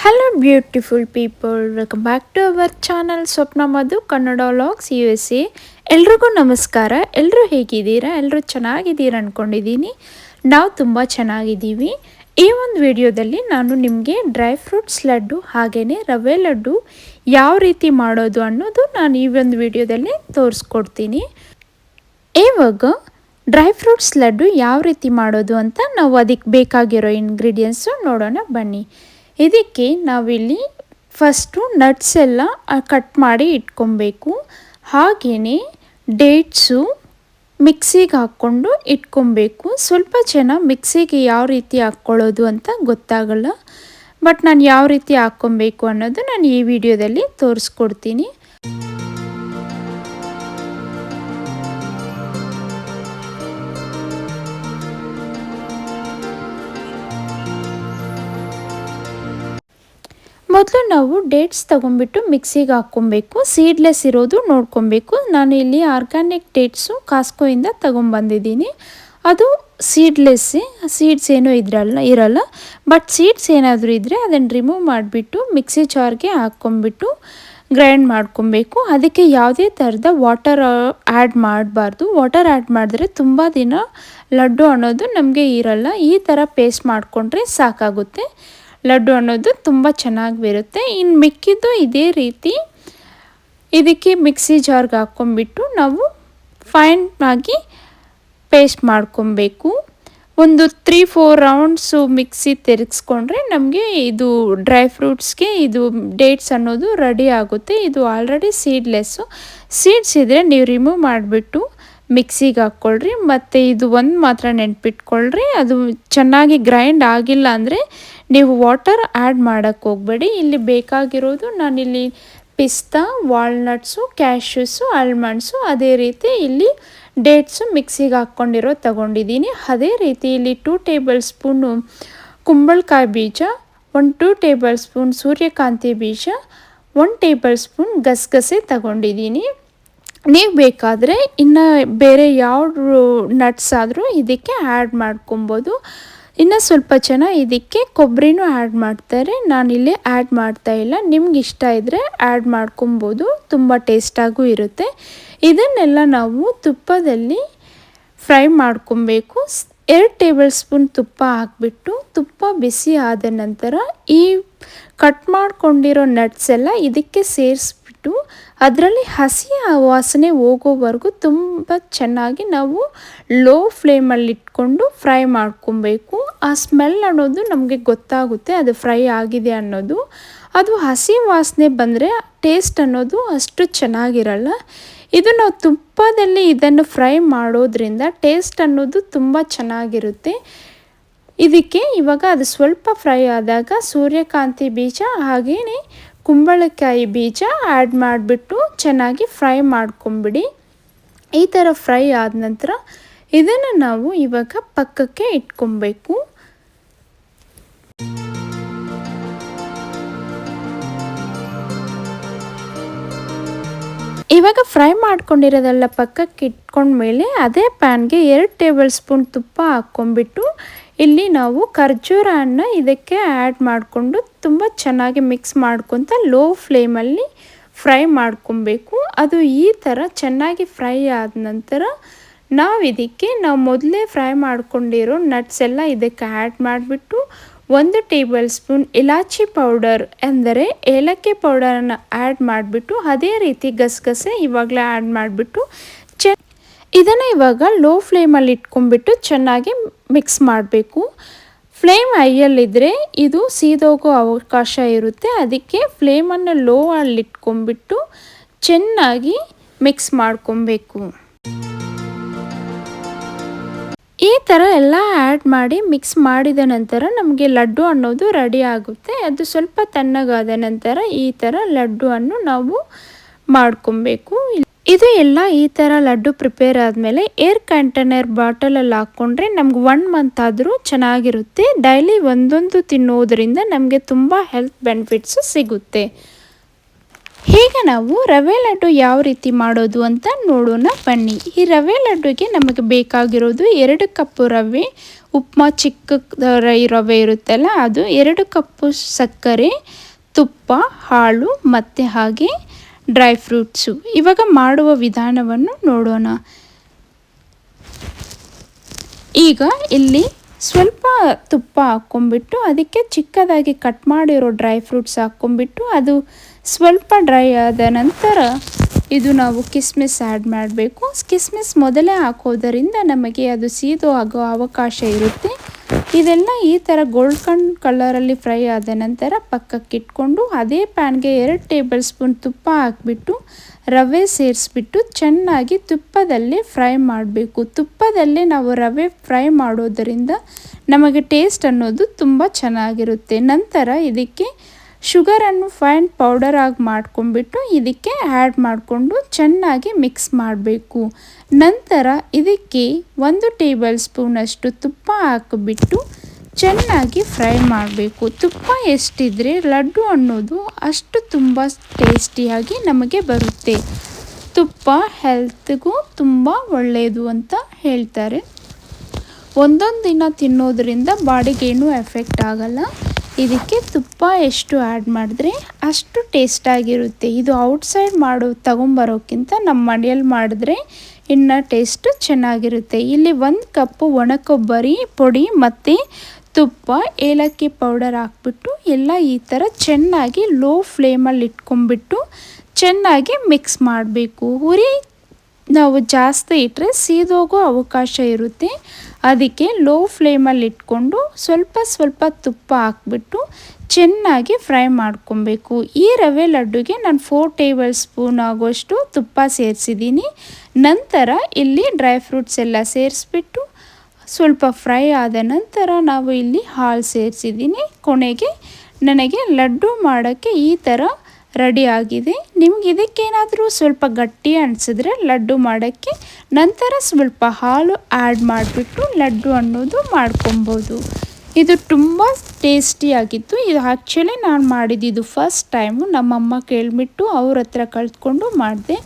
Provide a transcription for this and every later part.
Hello beautiful people, welcome back to our channel Swapna Madhu Kannada vlogs USA. ಎಲ್ರಿಗೂ ನಮಸ್ಕಾರ. ಎಲ್ಲರೂ ಹೇಗಿದ್ದೀರಾ? ಎಲ್ಲರೂ ಚೆನ್ನಾಗಿದ್ದೀರಾ ಅಂದ್ಕೊಂಡಿದ್ದೀನಿ. ನಾವು ತುಂಬ ಚೆನ್ನಾಗಿದ್ದೀವಿ. ಈ ಒಂದು ವಿಡಿಯೋದಲ್ಲಿ ನಾನು ನಿಮಗೆ ಡ್ರೈ ಫ್ರೂಟ್ಸ್ ಲಡ್ಡು ಹಾಗೆಯೇ ರವೆ ಲಡ್ಡು ಯಾವ ರೀತಿ ಮಾಡೋದು ಅನ್ನೋದು ನಾನು ಈ ಒಂದು ವಿಡಿಯೋದಲ್ಲಿ ತೋರಿಸ್ಕೊಡ್ತೀನಿ. ಇವಾಗ ಡ್ರೈ ಫ್ರೂಟ್ಸ್ ಲಡ್ಡು ಯಾವ ರೀತಿ ಮಾಡೋದು ಅಂತ ನಾವು ಅದಕ್ಕೆ ಬೇಕಾಗಿರೋ ಇಂಗ್ರೀಡಿಯೆಂಟ್ಸು ನೋಡೋಣ ಬನ್ನಿ. ಇದಕ್ಕೆ ನಾವಿಲ್ಲಿ ಫಸ್ಟು ನಟ್ಸ್ ಎಲ್ಲ ಕಟ್ ಮಾಡಿ ಇಟ್ಕೊಬೇಕು. ಹಾಗೆಯೇ ಡೇಟ್ಸು ಮಿಕ್ಸಿಗೆ ಹಾಕ್ಕೊಂಡು ಇಟ್ಕೊಬೇಕು. ಸ್ವಲ್ಪ ಜನ ಮಿಕ್ಸಿಗೆ ಯಾವ ರೀತಿ ಹಾಕ್ಕೊಳ್ಳೋದು ಅಂತ ಗೊತ್ತಾಗಲ್ಲ, ಬಟ್ ನಾನು ಯಾವ ರೀತಿ ಹಾಕ್ಕೊಬೇಕು ಅನ್ನೋದು ನಾನು ಈ ವಿಡಿಯೋದಲ್ಲಿ ತೋರಿಸ್ಕೊಡ್ತೀನಿ. ಮೊದಲು ನಾವು ಡೇಟ್ಸ್ ತೊಗೊಂಬಿಟ್ಟು ಮಿಕ್ಸಿಗೆ ಹಾಕ್ಕೊಬೇಕು. ಸೀಡ್ಲೆಸ್ ಇರೋದು ನೋಡ್ಕೊಬೇಕು. ನಾನು ಇಲ್ಲಿ ಆರ್ಗ್ಯಾನಿಕ್ ಡೇಟ್ಸು ಕಾಸ್ಕೋಯಿಂದ ತೊಗೊಂಬಂದಿದ್ದೀನಿ. ಅದು ಸೀಡ್ಲೆಸ್ಸೇ, ಸೀಡ್ಸ್ ಏನೂ ಇರಲ್ಲ. ಬಟ್ ಸೀಡ್ಸ್ ಏನಾದರೂ ಇದ್ದರೆ ಅದನ್ನು ರಿಮೂವ್ ಮಾಡಿಬಿಟ್ಟು ಮಿಕ್ಸಿ ಜಾರ್ಗೆ ಹಾಕ್ಕೊಂಬಿಟ್ಟು ಗ್ರೈಂಡ್ ಮಾಡ್ಕೊಬೇಕು. ಅದಕ್ಕೆ ಯಾವುದೇ ಥರದ ವಾಟರ್ ಆ್ಯಡ್ ಮಾಡಬಾರ್ದು. ವಾಟರ್ ಆ್ಯಡ್ ಮಾಡಿದ್ರೆ ತುಂಬ ದಿನ ಲಡ್ಡು ಅನ್ನೋದು ನಮಗೆ ಇರಲ್ಲ. ಈ ಥರ ಪೇಸ್ಟ್ ಮಾಡಿಕೊಂಡ್ರೆ ಸಾಕಾಗುತ್ತೆ. ಲಡ್ಡು ಅನ್ನೋದು ತುಂಬ ಚೆನ್ನಾಗಿ ಬರುತ್ತೆ. ಇನ್ನು ಮಿಕ್ಕಿದ್ದು ಇದೇ ರೀತಿ ಇದಕ್ಕೆ ಮಿಕ್ಸಿ ಜಾರ್ಗೆ ಹಾಕ್ಕೊಂಬಿಟ್ಟು ನಾವು ಫೈನ್ ಆಗಿ ಪೇಸ್ಟ್ ಮಾಡ್ಕೊಬೇಕು. ಒಂದು 3-4 ರೌಂಡ್ಸು ಮಿಕ್ಸಿ ತಿರುಗಿಸ್ಕೊಂಡ್ರೆ ನಮಗೆ ಇದು ಡ್ರೈ ಫ್ರೂಟ್ಸ್ಗೆ ಇದು ಡೇಟ್ಸ್ ಅನ್ನೋದು ರೆಡಿ ಆಗುತ್ತೆ. ಇದು ಆಲ್ರೆಡಿ ಸೀಡ್ಲೆಸ್ಸು. ಸೀಡ್ಸ್ ಇದ್ದರೆ ನೀವು ರಿಮೂವ್ ಮಾಡಿಬಿಟ್ಟು ಮಿಕ್ಸಿಗೆ ಹಾಕ್ಕೊಳ್ರಿ. ಮತ್ತು ಇದು ಒಂದು ಮಾತ್ರ ನೆನ್ಪಿಟ್ಕೊಳ್ರಿ, ಅದು ಚೆನ್ನಾಗಿ ಗ್ರೈಂಡ್ ಆಗಿಲ್ಲ ಅಂದರೆ ನೀವು ವಾಟರ್ ಆ್ಯಡ್ ಮಾಡೋಕ್ಕೆ ಹೋಗಬೇಡಿ. ಇಲ್ಲಿ ಬೇಕಾಗಿರೋದು ನಾನಿಲ್ಲಿ ಪಿಸ್ತಾ, ವಾಲ್ನಟ್ಸು, ಕ್ಯಾಶ್ಯೂಸು, ಆಲ್ಮಂಡ್ಸು, ಅದೇ ರೀತಿ ಇಲ್ಲಿ ಡೇಟ್ಸು ಮಿಕ್ಸಿಗೆ ಹಾಕ್ಕೊಂಡಿರೋ ತಗೊಂಡಿದ್ದೀನಿ. ಅದೇ ರೀತಿ ಇಲ್ಲಿ 2 ಟೇಬಲ್ ಸ್ಪೂನು ಕುಂಬಳಕಾಯಿ ಬೀಜ, 2 ಟೇಬಲ್ ಸ್ಪೂನ್ ಸೂರ್ಯಕಾಂತಿ ಬೀಜ, 1 ಟೇಬಲ್ ಸ್ಪೂನ್ ಗಸಗಸೆ ತಗೊಂಡಿದ್ದೀನಿ. ನೀವು ಬೇಕಾದರೆ ಇನ್ನು ಬೇರೆ ಯಾವ ನಟ್ಸ್ ಆದರೂ ಇದಕ್ಕೆ ಆ್ಯಡ್ ಮಾಡ್ಕೊಬೋದು. ಇನ್ನು ಸ್ವಲ್ಪ ಜನ ಇದಕ್ಕೆ ಕೊಬ್ಬರಿನೂ ಆ್ಯಡ್ ಮಾಡ್ತಾರೆ. ನಾನಿಲ್ಲಿ ಆ್ಯಡ್ ಮಾಡ್ತಾಯಿಲ್ಲ. ನಿಮ್ಗೆ ಇಷ್ಟ ಇದ್ದರೆ ಆ್ಯಡ್ ಮಾಡ್ಕೊಬೋದು, ತುಂಬ ಟೇಸ್ಟಾಗೂ ಇರುತ್ತೆ. ಇದನ್ನೆಲ್ಲ ನಾವು ತುಪ್ಪದಲ್ಲಿ ಫ್ರೈ ಮಾಡ್ಕೊಬೇಕು. 2 ಟೇಬಲ್ ಸ್ಪೂನ್ ತುಪ್ಪ ಹಾಕ್ಬಿಟ್ಟು ತುಪ್ಪ ಬಿಸಿ ಆದ ನಂತರ ಈ ಕಟ್ ಮಾಡ್ಕೊಂಡಿರೋ ನಟ್ಸ್ ಎಲ್ಲ ಇದಕ್ಕೆ ಸೇರಿಸ್ಬಿಟ್ಟು ಅದರಲ್ಲಿ ಹಸಿ ವಾಸನೆ ಹೋಗೋವರೆಗೂ ತುಂಬ ಚೆನ್ನಾಗಿ ನಾವು ಲೋ ಫ್ಲೇಮಲ್ಲಿ ಇಟ್ಕೊಂಡು ಫ್ರೈ ಮಾಡ್ಕೊಬೇಕು. ಆ ಸ್ಮೆಲ್ ಅನ್ನೋದು ನಮಗೆ ಗೊತ್ತಾಗುತ್ತೆ ಅದು ಫ್ರೈ ಆಗಿದೆ ಅನ್ನೋದು. ಅದು ಹಸಿ ವಾಸನೆ ಬಂದರೆ ಟೇಸ್ಟ್ ಅನ್ನೋದು ಅಷ್ಟು ಚೆನ್ನಾಗಿರಲ್ಲ. ಇದು ನಾವು ತುಪ್ಪದಲ್ಲಿ ಇದನ್ನು ಫ್ರೈ ಮಾಡೋದ್ರಿಂದ ಟೇಸ್ಟ್ ಅನ್ನೋದು ತುಂಬ ಚೆನ್ನಾಗಿರುತ್ತೆ. ಇದಕ್ಕೆ ಇವಾಗ ಅದು ಸ್ವಲ್ಪ ಫ್ರೈ ಆದಾಗ ಸೂರ್ಯಕಾಂತಿ ಬೀಜ ಹಾಗೆಯೇ ಕುಂಬಳಕಾಯಿ ಬೀಜ ಆ್ಯಡ್ ಮಾಡಿಬಿಟ್ಟು ಚೆನ್ನಾಗಿ ಫ್ರೈ ಮಾಡ್ಕೊಂಬಿಡಿ. ಈ ಥರ ಫ್ರೈ ಆದ ನಂತರ ಇದನ್ನು ನಾವು ಇವಾಗ ಪಕ್ಕಕ್ಕೆ ಇಟ್ಕೊಬೇಕು. ಇವಾಗ ಫ್ರೈ ಮಾಡ್ಕೊಂಡಿರೋದೆಲ್ಲ ಪಕ್ಕಕ್ಕೆ ಇಟ್ಕೊಂಡ್ಮೇಲೆ ಅದೇ ಪ್ಯಾನ್ಗೆ 2 ಟೇಬಲ್ ಸ್ಪೂನ್ ತುಪ್ಪ ಹಾಕ್ಕೊಂಬಿಟ್ಟು ಇಲ್ಲಿ ನಾವು ಖರ್ಜೂರನ ಇದಕ್ಕೆ ಆ್ಯಡ್ ಮಾಡಿಕೊಂಡು ತುಂಬ ಚೆನ್ನಾಗಿ ಮಿಕ್ಸ್ ಮಾಡ್ಕೊತ ಲೋ ಫ್ಲೇಮಲ್ಲಿ ಫ್ರೈ ಮಾಡ್ಕೊಬೇಕು. ಅದು ಈ ಥರ ಚೆನ್ನಾಗಿ ಫ್ರೈ ಆದ ನಂತರ ನಾವು ಮೊದಲೇ ಫ್ರೈ ಮಾಡ್ಕೊಂಡಿರೋ ನಟ್ಸ್ ಎಲ್ಲ ಇದಕ್ಕೆ ಆ್ಯಡ್ ಮಾಡಿಬಿಟ್ಟು 1 ಟೇಬಲ್ ಸ್ಪೂನ್ ಇಲಾಚಿ ಪೌಡರ್ ಅಂದರೆ ಏಲಕ್ಕಿ ಪೌಡರನ್ನು ಆ್ಯಡ್ ಮಾಡಿಬಿಟ್ಟು ಅದೇ ರೀತಿ ಗಸಗಸೆ ಇವಾಗಲೇ ಆ್ಯಡ್ ಮಾಡಿಬಿಟ್ಟು ಇದನ್ನು ಇವಾಗ ಲೋ ಫ್ಲೇಮಲ್ಲಿ ಇಟ್ಕೊಂಡ್ಬಿಟ್ಟು ಚೆನ್ನಾಗಿ ಮಿಕ್ಸ್ ಮಾಡಬೇಕು. ಫ್ಲೇಮ್ ಹೈಯಲ್ಲಿದ್ದರೆ ಇದು ಸೀದೋಗೋ ಅವಕಾಶ ಇರುತ್ತೆ. ಅದಕ್ಕೆ ಫ್ಲೇಮನ್ನು ಲೋ ಅಲ್ಲಿ ಇಟ್ಕೊಂಡ್ಬಿಟ್ಟು ಚೆನ್ನಾಗಿ ಮಿಕ್ಸ್ ಮಾಡ್ಕೊಬೇಕು. ಈ ಥರ ಎಲ್ಲ ಆ್ಯಡ್ ಮಾಡಿ ಮಿಕ್ಸ್ ಮಾಡಿದ ನಂತರ ನಮಗೆ ಲಡ್ಡು ಅನ್ನೋದು ರೆಡಿ ಆಗುತ್ತೆ. ಅದು ಸ್ವಲ್ಪ ತಣ್ಣಗಾದ ನಂತರ ಈ ಥರ ಲಡ್ಡುವನ್ನು ನಾವು ಮಾಡ್ಕೊಬೇಕು. ಇದು ಎಲ್ಲ ಈ ಥರ ಲಡ್ಡು ಪ್ರಿಪೇರ್ ಆದಮೇಲೆ ಏರ್ ಕಂಟೈನರ್ ಬಾಟಲಲ್ಲಿ ಹಾಕ್ಕೊಂಡ್ರೆ ನಮ್ಗೆ 1 ಮಂತ್ ಆದರೂ ಚೆನ್ನಾಗಿರುತ್ತೆ. ಡೈಲಿ ಒಂದೊಂದು ತಿನ್ನೋದ್ರಿಂದ ನಮಗೆ ತುಂಬ ಹೆಲ್ತ್ ಬೆನಿಫಿಟ್ಸು ಸಿಗುತ್ತೆ. ಈಗ ನಾವು ರವೆ ಲಡ್ಡು ಯಾವ ರೀತಿ ಮಾಡೋದು ಅಂತ ನೋಡೋಣ ಬನ್ನಿ. ಈ ರವೆ ಲಡ್ಡುಗೆ ನಮಗೆ ಬೇಕಾಗಿರೋದು 2 ಕಪ್ಪು ರವೆ, ಉಪ್ಮಾ ಚಿಕ್ಕ ರವೆ ಇರುತ್ತಲ್ಲ ಅದು, 2 ಕಪ್ಪು ಸಕ್ಕರೆ, ತುಪ್ಪ, ಹಾಲು ಮತ್ತು ಹಾಗೆ ಡ್ರೈ ಫ್ರೂಟ್ಸು. ಇವಾಗ ಮಾಡುವ ವಿಧಾನವನ್ನು ನೋಡೋಣ. ಈಗ ಇಲ್ಲಿ ಸ್ವಲ್ಪ ತುಪ್ಪ ಹಾಕ್ಕೊಂಬಿಟ್ಟು ಅದಕ್ಕೆ ಚಿಕ್ಕದಾಗಿ ಕಟ್ ಮಾಡಿರೋ ಡ್ರೈ ಫ್ರೂಟ್ಸ್ ಹಾಕ್ಕೊಂಬಿಟ್ಟು ಅದು ಸ್ವಲ್ಪ ಡ್ರೈ ಆದ ನಂತರ ಇದು ನಾವು ಕಿಸ್ಮಿಸ್ ಆ್ಯಡ್ ಮಾಡಬೇಕು. ಕಿಸ್ಮಿಸ್ ಮೊದಲೇ ಹಾಕೋದರಿಂದ ನಮಗೆ ಅದು ಸೀದು ಆಗೋ ಅವಕಾಶ ಇರುತ್ತೆ. ಇದೆಲ್ಲ ಈ ಥರ ಗೋಲ್ಡನ್ ಕಲರಲ್ಲಿ ಫ್ರೈ ಆದ ನಂತರ ಪಕ್ಕಕ್ಕೆ ಇಟ್ಕೊಂಡು ಅದೇ ಪ್ಯಾನ್ಗೆ 2 ಟೇಬಲ್ ಸ್ಪೂನ್ ತುಪ್ಪ ಹಾಕಿಬಿಟ್ಟು ರವೆ ಸೇರಿಸ್ಬಿಟ್ಟು ಚೆನ್ನಾಗಿ ತುಪ್ಪದಲ್ಲೇ ಫ್ರೈ ಮಾಡಬೇಕು. ತುಪ್ಪದಲ್ಲೇ ನಾವು ರವೆ ಫ್ರೈ ಮಾಡೋದರಿಂದ ನಮಗೆ ಟೇಸ್ಟ್ ಅನ್ನೋದು ತುಂಬ ಚೆನ್ನಾಗಿರುತ್ತೆ. ನಂತರ ಇದಕ್ಕೆ ಶುಗರನ್ನು ಫೈನ್ ಪೌಡರ್ ಆಗಿ ಮಾಡ್ಕೊಂಡ್ಬಿಟ್ಟು ಇದಕ್ಕೆ ಆ್ಯಡ್ ಮಾಡಿಕೊಂಡು ಚೆನ್ನಾಗಿ ಮಿಕ್ಸ್ ಮಾಡಬೇಕು. ನಂತರ ಇದಕ್ಕೆ 1 ಟೇಬಲ್ ಸ್ಪೂನಷ್ಟು ತುಪ್ಪ ಹಾಕಿಬಿಟ್ಟು ಚೆನ್ನಾಗಿ ಫ್ರೈ ಮಾಡಬೇಕು. ತುಪ್ಪ ಎಷ್ಟಿದ್ರೆ ಲಡ್ಡು ಅನ್ನೋದು ಅಷ್ಟು ತುಂಬ ಟೇಸ್ಟಿಯಾಗಿ ನಮಗೆ ಬರುತ್ತೆ. ತುಪ್ಪ ಹೆಲ್ತ್ಗೂ ತುಂಬ ಒಳ್ಳೆಯದು ಅಂತ ಹೇಳ್ತಾರೆ. ಒಂದೊಂದು ದಿನ ತಿನ್ನೋದ್ರಿಂದ ಬಾಡಿಗೇನು ಎಫೆಕ್ಟ್ ಆಗಲ್ಲ. ಇದಕ್ಕೆ ತುಪ್ಪ ಎಷ್ಟು ಆ್ಯಡ್ ಮಾಡಿದ್ರೆ ಅಷ್ಟು ಟೇಸ್ಟಾಗಿರುತ್ತೆ. ಇದು ಔಟ್ಸೈಡ್ ತಗೊಂಬರೋಕ್ಕಿಂತ ನಮ್ಮ ಮನೆಯಲ್ಲಿ ಮಾಡಿದ್ರೆ ಇನ್ನು ಟೇಸ್ಟು ಚೆನ್ನಾಗಿರುತ್ತೆ. ಇಲ್ಲಿ 1 ಕಪ್ಪು ಒಣ ಕೊಬ್ಬರಿ ಪುಡಿ ಮತ್ತು ತುಪ್ಪ, ಏಲಕ್ಕಿ ಪೌಡರ್ ಹಾಕ್ಬಿಟ್ಟು ಎಲ್ಲ ಈ ಥರ ಚೆನ್ನಾಗಿ ಲೋ ಫ್ಲೇಮಲ್ಲಿ ಇಟ್ಕೊಂಡ್ಬಿಟ್ಟು ಚೆನ್ನಾಗಿ ಮಿಕ್ಸ್ ಮಾಡಬೇಕು. ಉರಿ ನಾವು ಜಾಸ್ತಿ ಇಟ್ಟರೆ ಸೀದೋಗೋ ಅವಕಾಶ ಇರುತ್ತೆ. ಅದಕ್ಕೆ ಲೋ ಫ್ಲೇಮಲ್ಲಿ ಇಟ್ಕೊಂಡು ಸ್ವಲ್ಪ ತುಪ್ಪ ಹಾಕ್ಬಿಟ್ಟು ಚೆನ್ನಾಗಿ ಫ್ರೈ ಮಾಡ್ಕೊಬೇಕು. ಈ ರವೆ ಲಡ್ಡುಗೆ ನಾನು 4 ಟೇಬಲ್ ಸ್ಪೂನ್ ಆಗೋಷ್ಟು ತುಪ್ಪ ಸೇರಿಸಿದ್ದೀನಿ. ನಂತರ ಇಲ್ಲಿ ಡ್ರೈ ಫ್ರೂಟ್ಸ್ ಎಲ್ಲ ಸೇರಿಸ್ಬಿಟ್ಟು ಸ್ವಲ್ಪ ಫ್ರೈ ಆದ ನಂತರ ನಾವು ಇಲ್ಲಿ ಹಾಲು ಸೇರಿಸಿದ್ದೀನಿ. ಕೊನೆಗೆ ನನಗೆ ಲಡ್ಡು ಮಾಡೋಕ್ಕೆ ಈ ಥರ ರೆಡಿ ಆಗಿದೆ. ನಿಮ್ಗೆ ಇದಕ್ಕೇನಾದರೂ ಸ್ವಲ್ಪ ಗಟ್ಟಿ ಅನಿಸಿದ್ರೆ ಲಡ್ಡು ಮಾಡೋಕ್ಕೆ ನಂತರ ಸ್ವಲ್ಪ ಹಾಲು ಆ್ಯಡ್ ಮಾಡಿಬಿಟ್ಟು ಲಡ್ಡು ಅನ್ನೋದು ಮಾಡ್ಕೊಬೋದು. ಇದು ತುಂಬ ಟೇಸ್ಟಿಯಾಗಿತ್ತು. ಇದು ಆ್ಯಕ್ಚುಲಿ ನಾನು ಮಾಡಿದ್ದು ಫಸ್ಟ್ ಟೈಮು. ನಮ್ಮಮ್ಮ ಕೇಳಿಬಿಟ್ಟು ಅವ್ರ ಹತ್ರ ಕಲ್ತ್ಕೊಂಡು ಮಾಡಿದೆ.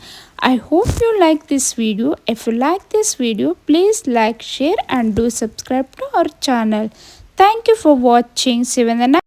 I hope you like this video. If you like this video, please like, share and do subscribe to our channel. Thank you for watching. See you in the next